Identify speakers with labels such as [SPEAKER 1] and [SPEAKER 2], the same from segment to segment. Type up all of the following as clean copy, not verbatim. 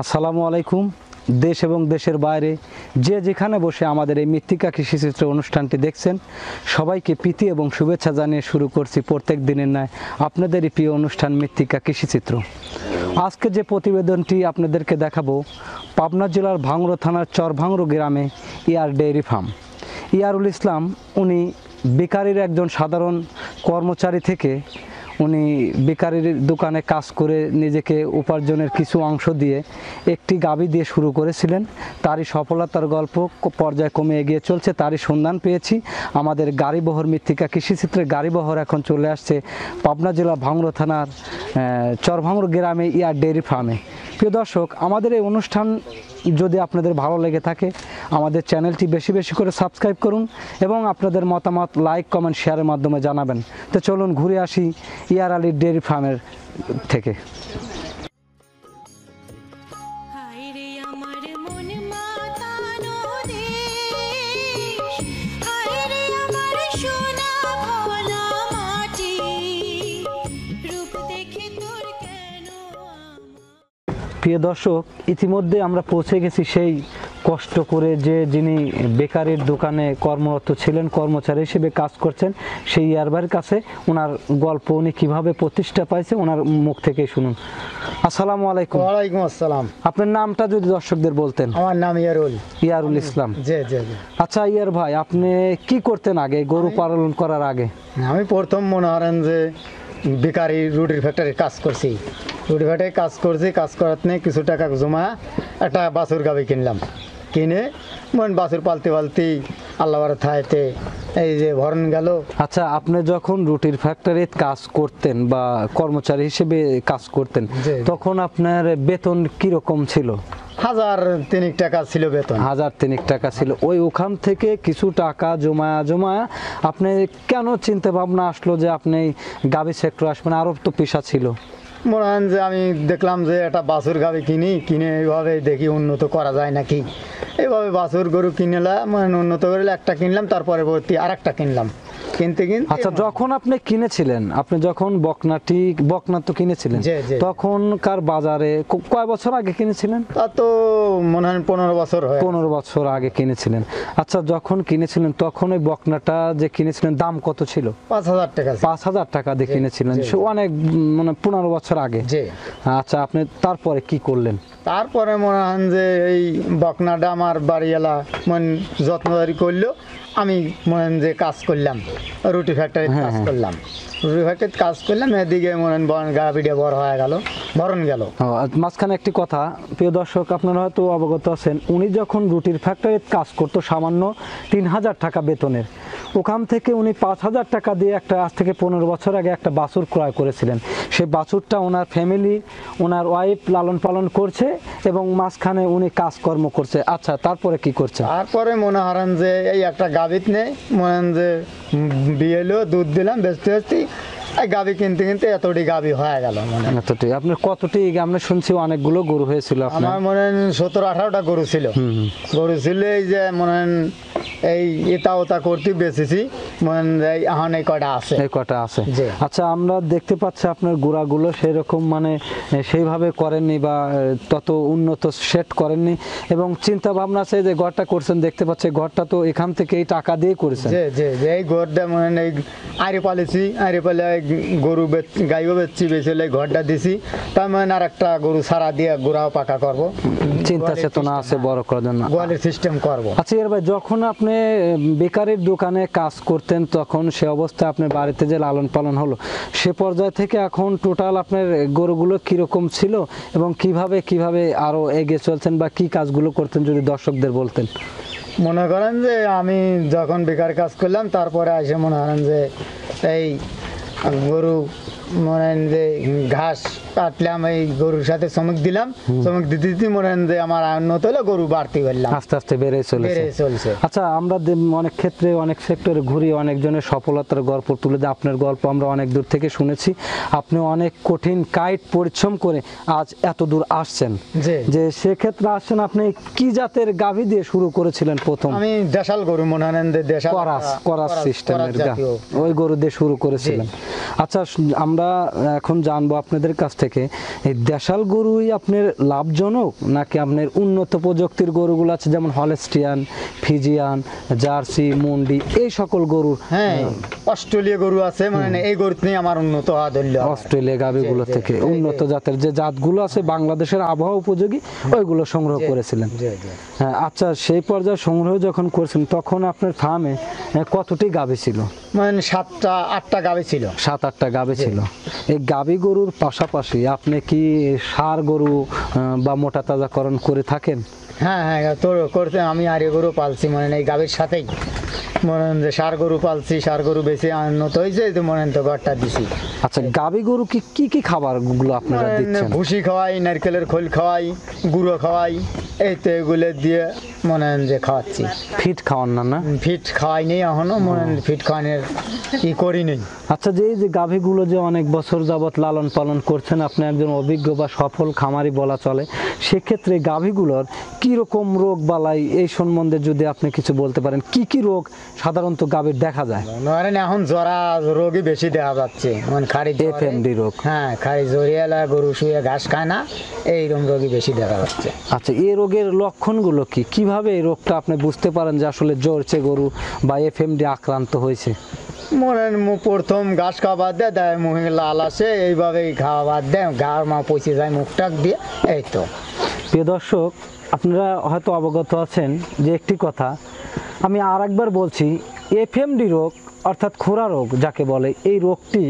[SPEAKER 1] আসসালামু আলাইকুম। দেশ এবং দেশের বাইরে যে যেখানে বসে আমাদের এই মৃত্তিকা কৃষিচিত্র অনুষ্ঠানটি দেখছেন, সবাইকে প্রীতি এবং শুভেচ্ছা জানিয়ে শুরু করছি প্রত্যেক দিনের ন্যায় আপনাদেরই প্রিয় অনুষ্ঠান মৃত্তিকা কৃষিচিত্র। আজকে যে প্রতিবেদনটি আপনাদেরকে দেখাবো, পাবনা জেলার ভাঙড়া থানার চরভাঙড়া গ্রামে ইয়ার ডেইরি ফার্ম। ইয়ারুল ইসলাম উনি বেকারির একজন সাধারণ কর্মচারী থেকে উনি বেকারির দোকানে কাজ করে নিজেকে উপার্জনের কিছু অংশ দিয়ে একটি গাভী দিয়ে শুরু করেছিলেন। তারই সফলতার গল্প পর্যায়ে কমে এগিয়ে চলছে, তারই সন্ধান পেয়েছি আমাদের গাড়িবহর মৃত্তিকা কৃষিচিত্রে। গাড়িবহর এখন চলে আসছে পাবনা জেলা ভাঙড়া থানার চরভাঙড়া গ্রামে ইয়ার ডেইরি ফার্মে। প্রিয় দর্শক, আমাদের এই অনুষ্ঠান যদি আপনাদের ভালো লেগে থাকে আমাদের চ্যানেলটি বেশি বেশি করে সাবস্ক্রাইব করুন এবং আপনাদের মতামত লাইক কমেন্ট শেয়ারের মাধ্যমে জানাবেন। তো চলুন ঘুরে আসি ইয়ার আলী ডেইরি ফার্মের থেকে। প্রিয় দর্শক, ইতিমধ্যে আমরা পৌঁছে গেছি সেই কষ্ট করে যে যিনি বেকারির দোকানে কর্মরত ছিলেন, কর্মচারী হিসেবে কাজ করছেন, সেই ইয়ারবার কাছে। ওনার গল্প, উনি কিভাবে প্রতিষ্ঠা পাইছে ওনার মুখ থেকেই শুনুন। আসসালামু আলাইকুম।
[SPEAKER 2] ওয়ালাইকুম আসসালাম।
[SPEAKER 1] আপনার নামটা যদি দর্শকদের বলতেন।
[SPEAKER 2] আমার নাম
[SPEAKER 1] ইয়ারুল ইসলাম।
[SPEAKER 2] জি জি জি।
[SPEAKER 1] আচ্ছা ইয়ার ভাই, আপনি কি করতেন আগে গরু পালন করার আগে?
[SPEAKER 2] আমি প্রথম মনে করেন যে বেকারি রুটির ফ্যাক্টরি কাজ করছি। রুটি ফ্যাক্টরি কাজ করছি, কাজ করাতে কিছু টাকা জমা একটা বাছুর গাভী কিনলাম। কিনে বাছুর পালতে পালতে আল্লাহর থাইতে এই যে ভরণ গেল।
[SPEAKER 1] আচ্ছা, আপনি যখন রুটির ফ্যাক্টরিতে কাজ করতেন বা কর্মচারী হিসেবে কাজ করতেন, তখন আপনার বেতন কিরকম ছিল?
[SPEAKER 2] 1003 টাকা ছিল বেতন।
[SPEAKER 1] 1003 টাকা ছিল। ওখান থেকে কিছু টাকা জমা আপনি কেন চিন্তা ভাবনা আসলো যে আপনি গাভী সেক্টর আসবেন? আরও তো পেশা ছিল।
[SPEAKER 2] মনে হয় যে আমি দেখলাম যে একটা বাছুর গাভী কিনে এইভাবে দেখি উন্নত করা যায় নাকি। এইভাবে বাছুর গরু কিনলাম, উন্নত করে একটা কিনলাম, তারপরে পরবর্তী আর একটা কিনলাম।
[SPEAKER 1] আচ্ছা, যখন আপনি কিনেছিলেন, আপনি যখন বকনা তো কিনেছিলেন, তখনকার বাজারে কয় বছর আগে কিনেছিলেন?
[SPEAKER 2] তা তো মনে হয় 15 বছর হয়।
[SPEAKER 1] 15 বছর আগে কিনেছিলেন। আচ্ছা, যখন কিনেছিলেন তখন ওই বকনাটা যে কিনেছিলেন দাম কত ছিল?
[SPEAKER 2] 5000 টাকা।
[SPEAKER 1] 5000 টাকা দিয়ে কিনেছিলেন, সে অনেক 15 বছর আগে। আচ্ছা, আপনি তারপরে কি করলেন?
[SPEAKER 2] তারপরে মনে হয় যে এই বকনাটা আমার বাড়িওয়ালা যত্নদারি করলো, আমি মনে যে কাজ করলাম, রুটি ফ্যাক্টরিতে কাজ করলাম। রুটি ফ্যাক্টরিতে কাজ করলাম, এদিকে মনে গাভিটা বড় হয়ে গেল, ভরণ গেল।
[SPEAKER 1] মাঝখানে একটি কথা, প্রিয় দর্শক, আপনারা হয়তো অবগত আছেন, উনি যখন রুটির ফ্যাক্টরিতে কাজ করতো সামান্য 3000 টাকা বেতনের, ওখান থেকে উনি 5000 টাকা দিয়ে একটা আজ থেকে 15 বছর আগে একটা বাছুর ক্রয় করেছিলেন। সেই বাছুরটা ওনার ফ্যামিলি, ওনার ওয়াইফ লালন পালন করছে এবং মাঝখানে উনি কাজকর্ম করছে। আচ্ছা, তারপরে কি করছে?
[SPEAKER 2] তারপরে মনে হারান যে এই একটা গাভীত নেই, মনে যে বিয়ে এলো, দুধ দিলাম, বেচতে বেচতে গাভী কিনতে কিনতে এতটি গাভী হয়ে গেল।
[SPEAKER 1] এতটি আপনার কতটি? আমরা শুনছি অনেকগুলো গরু হয়েছিল।
[SPEAKER 2] আমার মনে হয় 17-18টা গরু ছিল। এই যে মনে এই এটা ওটা করতে বেঁচেছি, এখন এই কটা আছে।
[SPEAKER 1] আচ্ছা, আমরা দেখতে পাচ্ছি আপনার গোড়াগুলো সেরকম সেইভাবে করেননি বা তত উন্নত সেট করেননি, এবং চিন্তা ভাবনা আছে যে ঘরটা করছেন, দেখতে পাচ্ছি ঘরটা তো এখান থেকে এই টাকা দিয়ে করেছেন।
[SPEAKER 2] এই ঘরটা এই আইরে পালেছি, আইরে পালে গরু গাইও বেচছি, বেচে ঘরটা দিছি। তার আর একটা গরু সারা দিয়ে গোড়াও পাকা করবো,
[SPEAKER 1] চিন্তা চেতনা আছে বড় করার জন্য,
[SPEAKER 2] গোয়ালের সিস্টেম করবো।
[SPEAKER 1] আচ্ছা এর ভাই, যখন আপনি বেকারির দোকানে কাজ করতেন তখন সে অবস্থায় আপনার বাড়িতে যে লালন পালন হলো, সে পর্যায় থেকে এখন টোটাল আপনার গরুগুলো কিরকম ছিল এবং কিভাবে আরো এগিয়ে চলছেন বা কি কাজগুলো করতেন যদি দর্শকদের বলতেন?
[SPEAKER 2] মনে করেন যে আমি যখন বেকার কাজ করলাম, তারপরে এসে মনে করেন যে এই গরু মনে করেন যে ঘাস কাটলাম, এই গরুর সাথে চমক দিলাম, চমক দিতে দিতে মনে করেন যে আমার উন্নত হলো, গরু বাড়তি করলাম,
[SPEAKER 1] আস্তে আস্তে বেড়ে
[SPEAKER 2] বেড়ে চলছে।
[SPEAKER 1] আচ্ছা, আমরা অনেক ক্ষেত্রে অনেক সেক্টরে ঘুরি, অনেকজনের সফলতার গল্প তুলে দেয়। আপনার গল্প আমরা অনেক দূর থেকে শুনেছি। আপনি অনেক কঠিন কায়িক পরিশ্রম করে আজ এত দূর আসছেন,
[SPEAKER 2] জি।
[SPEAKER 1] যে সেক্ষেত্রে আসছেন আপনি কি জাতের গাভী দিয়ে শুরু করেছিলেন প্রথম?
[SPEAKER 2] আমি দেশাল গরু মনে করেন যে দেশাল
[SPEAKER 1] করাস সিস্টেমের ওই গরু দিয়ে শুরু করেছিলেন। আচ্ছা, আমরা এখন জানবো আপনাদের কাছ থেকে, এই দেশাল গরুই আপনার লাভজনক নাকি আপনার উন্নত প্রযুক্তির গরুগুলো আছে যেমন হলস্টিয়ান, ফিজিয়ান, জার্সি, মুন্ডি, এই সকল গরু?
[SPEAKER 2] হ্যাঁ, অস্ট্রেলিয়া গরু আছে, মানে এই গরু নিয়ে আমার উন্নত হওয়া ধরল।
[SPEAKER 1] অস্ট্রেলিয়া গাভীগুলো থেকে উন্নত জাতের যে জাতগুলো আছে বাংলাদেশের আবহাওয়া উপযোগী ওইগুলো সংগ্রহ করেছিলেন। হ্যাঁ, আচ্ছা, সেই পর্যায়ে সংগ্রহ যখন করেছেন তখন আপনার ফার্মে কতটি গাভী ছিল?
[SPEAKER 2] মানে 7-8টা গাভী ছিল।
[SPEAKER 1] 7-8টা গাভী ছিল। এই গাভী গরুর পাশাপাশি আপনি কি ষাঁড় গরু বা মোটা তাজাকরণ করে থাকেন?
[SPEAKER 2] হ্যাঁ হ্যাঁ, তো করতে আমি আর গরু পালছি, মানে এই গাভীর সাথেই মনে হয় যে ষাঁড় গরু পালছি, ষাঁড় গরু বেশি উন্নত হয়েছে, তো মনে হয় তো ঘরটা দিছি।
[SPEAKER 1] আচ্ছা, গাভী গরু কি কি খাবার গুলো আপনারা দিচ্ছেন?
[SPEAKER 2] ভুসি খাওয়াই, নারকেলের খোল খাওয়াই, গুঁড়ো খাওয়াই, এই তো এগুলো দিয়ে মনে হয় যে খাওয়াচ্ছি।
[SPEAKER 1] ফিট খাওয়ান না? না,
[SPEAKER 2] ফিট খাওয়াই নেই এখনো, মনে হয় ফিট খাওয়ানোর কি করি নেই।
[SPEAKER 1] আচ্ছা, যে এই যে গাভীগুলো যে অনেক বছর যাবত লালন পালন করছেন, আপনি একজন অভিজ্ঞ বা সফল খামারি বলা চলে, সেক্ষেত্রে গাভীগুলোর কি রকম রোগ বালাই এই সম্বন্ধে যদি আপনি কিছু বলতে পারেন, কি কি রোগ সাধারণত গাভীর দেখা যায়?
[SPEAKER 2] ধরেন এখন জরা রোগই বেশি দেখা যাচ্ছে, মানে খারি
[SPEAKER 1] এফএমডি রোগ।
[SPEAKER 2] হ্যাঁ, খারি জরিয়ালা, গরু শুয়ে ঘাস খায় না, এইরকম রোগই বেশি দেখা যাচ্ছে।
[SPEAKER 1] আচ্ছা, এই রোগের লক্ষণগুলো কি? কিভাবে এই রোগটা আপনি বুঝতে পারেন যে আসলে জ্বরছে গরু বা এফএমডি আক্রান্ত হয়েছে?
[SPEAKER 2] মনে প্রথম ঘাস খাবার দেয়, মুখে লাল আসে, এইভাবেই খাবার দেয়, ঘাড় মা পচে যায় মুখ টাক দিয়ে, এই তো।
[SPEAKER 1] প্রিয় দর্শক, আপনারা হয়তো অবগত আছেন যে একটি কথা আমি আর একবার বলছি, এফএমডি রোগ অর্থাৎ খুরা রোগ যাকে বলে, এই রোগটি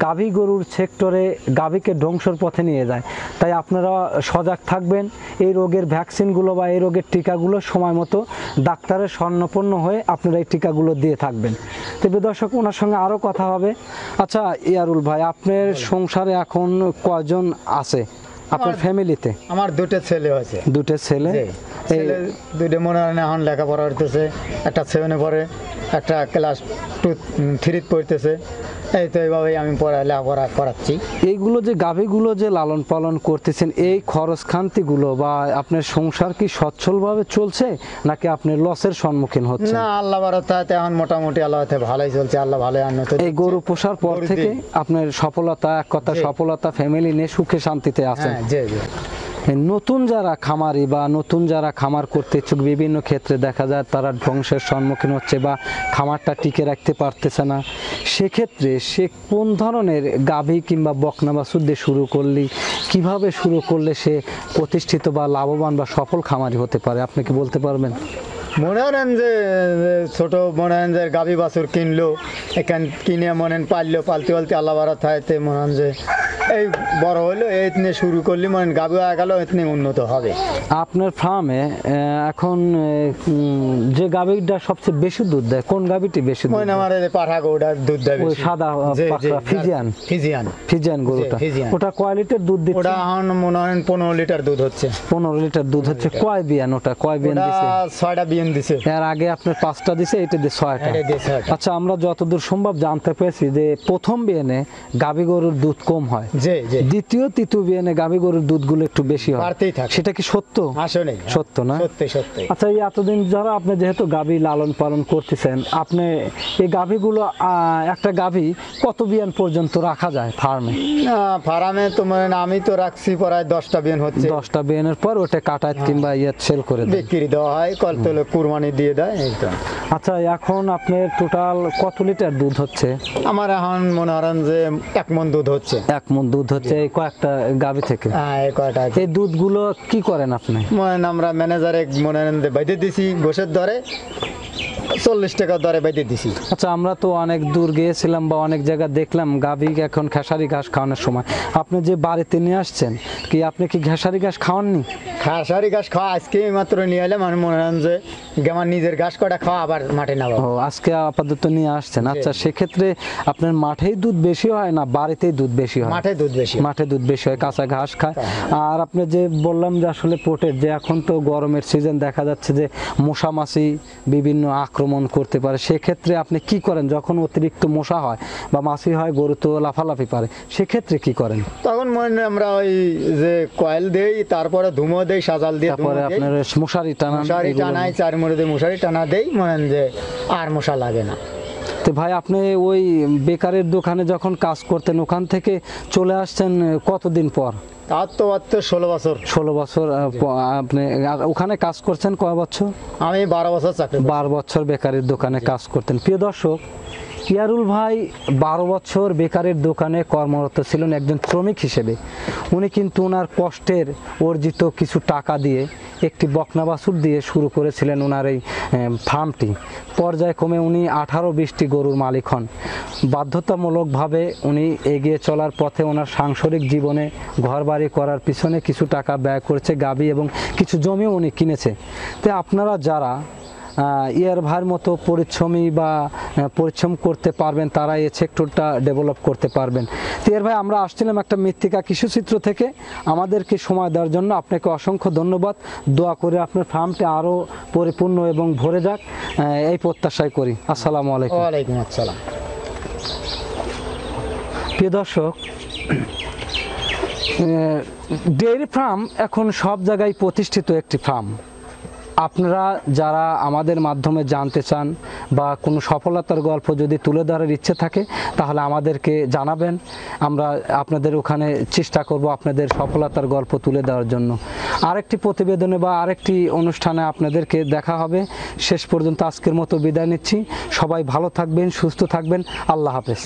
[SPEAKER 1] গাভী গরুর সেক্টরে গাভীকে ধ্বংসর পথে নিয়ে যায়। তাই আপনারা সজাগ থাকবেন, এই রোগের ভ্যাকসিনগুলো বা এই রোগের টিকাগুলো সময় মতো ডাক্তারের শরণাপন্ন হয়ে আপনারা এই টিকাগুলো দিয়ে থাকবেন। তবে দর্শক, ওনার সঙ্গে আরও কথা হবে। আচ্ছা ইয়ারুল ভাই, আপনার সংসারে এখন কয়জন আছে আপনার ফ্যামিলিতে?
[SPEAKER 2] আমার 2টা ছেলে আছে।
[SPEAKER 1] 2টা ছেলে?
[SPEAKER 2] ছেলে 2টা মনে হয় এখন লেখাপড়া করতেছে, একটা 7-এ পড়ে, একটা ক্লাস 2-3 পড়তেছে, এই তো এইভাবেই আমি লেখাপড়া করাচ্ছি।
[SPEAKER 1] এইগুলো যে গাভীগুলো যে লালন পালন করতেছেন, এই খরচ খান্তিগুলো বা আপনার সংসার কি সচ্ছলভাবে চলছে নাকি আপনি লসের সম্মুখীন হচ্ছেন?
[SPEAKER 2] না, আল্লাহ বারাতে এখন মোটামুটি আল্লাহ ভালোই চলছে, আল্লাহ ভালোই উন্নত।
[SPEAKER 1] এই গরু পোষার পর থেকে আপনার সফলতা, এক কথা সফলতা, ফ্যামিলি নিয়ে সুখে শান্তিতে আছেন।
[SPEAKER 2] হ্যাঁ, জি জি।
[SPEAKER 1] নতুন যারা খামারি বা নতুন যারা খামার করতে ইচ্ছুক, বিভিন্ন ক্ষেত্রে দেখা যায় তারা ধ্বংসের সম্মুখীন হচ্ছে বা খামারটা টিকে রাখতে পারতেছে না, সেক্ষেত্রে সে কোন ধরনের গাভী কিংবা বকনা বাছুর দিয়ে শুরু করলে, কিভাবে শুরু করলে সে প্রতিষ্ঠিত বা লাভবান বা সফল খামারি হতে পারে, আপনি কি বলতে পারবেন?
[SPEAKER 2] মনে করেন যে ছোট মনে হয় যে গাভী বাছুর কিনলো, এখান কিনে মনে পাললো, পালতে পালতে আল্লাহ বারাত থাকতে মনে হয় যে এই বড় হলো, এই নিয়ে শুরু করলে মনে গাভী হয়ে গেল, এতনি উন্নত হবে।
[SPEAKER 1] আপনার ফার্মে এখন যে গাভীটা সবচেয়ে বেশি দুধ দেয়, কোন গাভীটি বেশি দুধ
[SPEAKER 2] মনে আমার পাঠা গরুটার দুধ দেয়
[SPEAKER 1] ওই
[SPEAKER 2] বেশি।
[SPEAKER 1] সাদা পাকড়া ফিজিয়ান?
[SPEAKER 2] ফিজিয়ান,
[SPEAKER 1] ফিজিয়ান গরুটা।
[SPEAKER 2] ফিজিয়ান।
[SPEAKER 1] ওটা কয় লিটার দুধ দিচ্ছে?
[SPEAKER 2] ওটা এখন মনে হয় 15 লিটার দুধ হচ্ছে।
[SPEAKER 1] 15 লিটার দুধ হচ্ছে। কয় বিয়ান? ওটা কয় বিয়ান
[SPEAKER 2] ওটা
[SPEAKER 1] দিছে?
[SPEAKER 2] 6টা বিয়ান দিছে।
[SPEAKER 1] এর আগে আপনার 5টা দিছে, এটা দিয়ে 6টা।
[SPEAKER 2] এটা দিয়ে 6টা।
[SPEAKER 1] আচ্ছা, আমরা যতদূর সম্ভব জানতে পেরেছি যে প্রথম বিয়ানে গাভী গরুর দুধ কম হয়,
[SPEAKER 2] জি জি।
[SPEAKER 1] দ্বিতীয় তৃতীয় বিয়ানে গাভী গরুর দুধগুলো একটু বেশি হয়,
[SPEAKER 2] বাড়তেই থাকে।
[SPEAKER 1] সেটা কি সত্য?
[SPEAKER 2] আসলে
[SPEAKER 1] সত্য না?
[SPEAKER 2] সত্যি সত্যি।
[SPEAKER 1] আচ্ছা, এই এতদিন যারা আপনি যেহেতু গাভী লালন পালন করতেছেন, আপনি এই গাভীগুলো একটা গাভী কত বিয়ান পর্যন্ত রাখা যায় ফার্মে?
[SPEAKER 2] ফার্মে তো মানে আমি তো রাখছি প্রায় 10টা বিয়ান হচ্ছে।
[SPEAKER 1] 10টা বিয়ানের পর ওটা কাটায় কিংবা সেল করে দেয়,
[SPEAKER 2] বিক্রি দেওয়া হয়, কলতলে কুরবানি দিয়ে দেয়, এই তো।
[SPEAKER 1] আচ্ছা, এখন আপনার টোটাল কত লিটার দুধ হচ্ছে?
[SPEAKER 2] আমার এখন মনে করেন যে 1 মণ দুধ হচ্ছে।
[SPEAKER 1] 1 মণ দুধ হচ্ছে এই কয়েকটা গাভী থেকে?
[SPEAKER 2] হ্যাঁ, এই কয়টা।
[SPEAKER 1] এই দুধগুলো কি করেন আপনি?
[SPEAKER 2] মনে আমরা ম্যানেজারে মনে করেন বাইদে দিছি গোশের দরে, 40 টাকা দরে বেঁধে দিছি।
[SPEAKER 1] আচ্ছা, আমরা তো অনেক দূর গিয়েছিলাম বা অনেক জায়গা দেখলাম গাভী এখন খেসারি ঘাস খাওয়ানোর সময় আপনি যে বাড়িতে নিয়ে আসছেন, কি আপনি কি খেসারি ঘাস খাওয়াননি?
[SPEAKER 2] খাসারি ঘাস খাওয়া আজকে মাত্র নিয়ে এলাম, আমি মনে হয় যে আমার নিজের ঘাস কটা খাওয়া আবার মাঠে নামাবো।
[SPEAKER 1] ও, আজকে আপাতত নিয়ে আসছেন। আচ্ছা, সেক্ষেত্রে আপনার মাঠেই দুধ বেশি হয় না বাড়িতেই দুধ বেশি হয়?
[SPEAKER 2] মাঠে দুধ বেশি।
[SPEAKER 1] মাঠে দুধ বেশি হয়, কাঁচা ঘাস খায়। আর আপনি যে বললাম যে আসলে পোটের যে এখন তো গরমের সিজন, দেখা যাচ্ছে যে মশা মাছি বিভিন্ন আক্রমণ করতে পারে, সেক্ষেত্রে আপনি কি করেন যখন অতিরিক্ত মশা হয় বা মাছি হয়, গরু তো লাফালাফি পারে, সেক্ষেত্রে কি করেন?
[SPEAKER 2] তখন মনে হয় আমরা ওই যে কয়েল দেই, তারপরে ধুমো দেই, সাজাল দিয়ে
[SPEAKER 1] তারপরে আপনার মশারি টানান?
[SPEAKER 2] মশারি
[SPEAKER 1] এগুলো-
[SPEAKER 2] টানাই, চার মোড়ে দিয়ে মশারি টানা দেই, মনে হয় যে আর মশা লাগে না।
[SPEAKER 1] তো ভাই, আপনি ওই বেকারের দোকানে যখন কাজ করতেন ওখান থেকে চলে আসছেন কতদিন পর?
[SPEAKER 2] তার তো 16 বছর।
[SPEAKER 1] 16 বছর আপনি আর ওখানে কাজ করছেন কয় বছর?
[SPEAKER 2] আমি 12 বছর চাকরি করি।
[SPEAKER 1] 12 বছর বেকারের দোকানে কাজ করতেন। প্রিয় দর্শক, ইয়ারুল ভাই 12 বছর বেকারের দোকানে কর্মরত ছিলেন একজন শ্রমিক হিসেবে। উনি কিন্তু ওনার কষ্টের অর্জিত কিছু টাকা দিয়ে একটি বকনা বাছুর দিয়ে শুরু করেছিলেন ওনার এই ফার্মটি। পর্যায়ক্রমে উনি 18-20টি গরুর মালিক হন। বাধ্যতামূলকভাবে উনি এগিয়ে চলার পথে ওনার সাংসারিক জীবনে ঘরবাড়ি করার পিছনে কিছু টাকা ব্যয় করেছে, গাভী এবং কিছু জমিও উনি কিনেছে। তো আপনারা যারা ইয়ার ভাইয়ের মতো পরিশ্রমী বা পরিশ্রম করতে পারবেন, তারা এই সেক্টরটা ডেভেলপ করতে পারবেন। তো ইয়ার ভাই, আমরা আসছিলাম একটা মৃত্তিকা কৃষিচিত্র থেকে। আমাদেরকে সময় দেওয়ার জন্য আপনাকে অসংখ্য ধন্যবাদ। দোয়া করে আপনার ফার্মটি আরও পরিপূর্ণ এবং ভরে যাক, এই প্রত্যাশাই করি। আসসালামু আলাইকুম।
[SPEAKER 2] ওয়ালাইকুম আসসালাম।
[SPEAKER 1] প্রিয় দর্শক, ডেয়ারি ফার্ম এখন সব জায়গায় প্রতিষ্ঠিত একটি ফার্ম। আপনারা যারা আমাদের মাধ্যমে জানতে চান বা কোনো সফলতার গল্প যদি তুলে ধরার ইচ্ছে থাকে, তাহলে আমাদেরকে জানাবেন। আমরা আপনাদের ওখানে চেষ্টা করব আপনাদের সফলতার গল্প তুলে দেওয়ার জন্য। আরেকটি প্রতিবেদনে বা আরেকটি অনুষ্ঠানে আপনাদেরকে দেখা হবে। শেষ পর্যন্ত আজকের মতো বিদায় নিচ্ছি। সবাই ভালো থাকবেন, সুস্থ থাকবেন। আল্লাহ হাফেজ।